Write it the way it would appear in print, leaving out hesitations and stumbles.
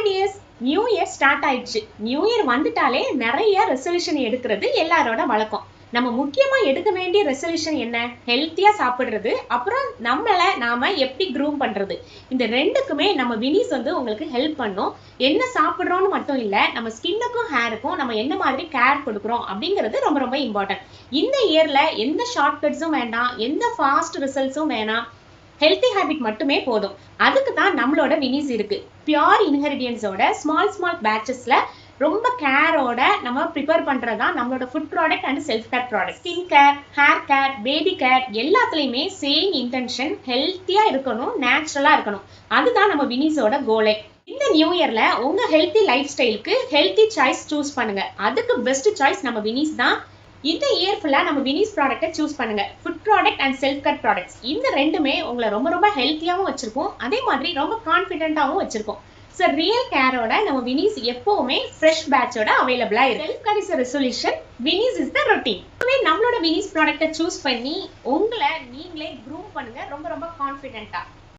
Hi tears, new year start ஆயிடுச்சு. New year வந்துட்டாலே நிறைய ரெசல்யூஷன் எடுக்கிறது எல்லாரோட வழக்கம். நம்ம முக்கியமா எடுக்க வேண்டிய ரெசல்யூஷன் என்ன? ஹெல்த்தியா சாப்பிடுறது, அப்புறம் நாம எப்படி க்ரூம் பண்றது. இந்த ரெண்டுக்குமே நம்ம வினிஸ் உங்களுக்கு ஹெல்ப் பண்ணும். என்ன சாப்பிடுறோம்னு மட்டும் இல்ல, நம்ம ஸ்கின்னுக்கும் ஹேருக்கும் நம்ம என்ன மாதிரி கேர் கொடுக்குறோம் அப்படிங்கிறது ரொம்ப ரொம்ப இம்பார்ட்டன்ட். இந்த இயர்ல எந்த ஷார்ட்கட்ஸும் வேண்டாம், எந்த ஃபாஸ்ட் ரிசல்ட்ஸும் வேணாம், ஹெல்த்தி ஹேபிட் மட்டுமே போதும். அதுக்கு தான் நம்மளோட வினிஸ் இருக்கு. பியூர் இன்கிரிடியன்ஸோட ஸ்மால் பேட்சஸ்ல ரொம்ப கேரோட நம்ம ப்ரிப்பேர் பண்றதா நம்மளோட food product and self care product. Skin care, hair care, baby care எல்லாத்துலயுமே சேம் இன்டென்ஷன், ஹெல்த்தியா இருக்கணும், நேச்சுரலா இருக்கணும். அதுதான் நம்ம வினிஸோட கோலே. இந்த நியூ இயர்ல உங்க ஹெல்த்தி லைஃப் ஸ்டைலுக்கு ஹெல்த்தி சாய்ஸ் சூஸ் பண்ணுங்க. அதுக்கு பெஸ்ட் சாய்ஸ் நம்ம வினிஸ் தான். இந்த இயர் ஃபுல்லா நம்ம வினிஸ் ப்ராடக்ட்டை சூஸ் பண்ணுங்க. Food product and self care products இந்த ரெண்டுமே உங்களை ரொம்ப ரொம்ப ஹெல்த்தியாகவும் வச்சிருக்கோம், அதே மாதிரி ரொம்ப கான்ஃபிடென்ட்டாகவும் வச்சிருக்கோம். ஸோ ரியல் கேரோட நம்ம வினிஸ் எப்பவுமே ஃப்ரெஷ் பேட்சோட அவைலபிளா இருக்கு. Self care is resolution, Vini's is the routine. நம்மளோட வினிஸ் ப்ராடக்ட்டை சூஸ் பண்ணி உங்களை நீங்களே க்ரூம் பண்ணுங்க ரொம்ப ரொம்ப கான்ஃபிடென்ட்டா.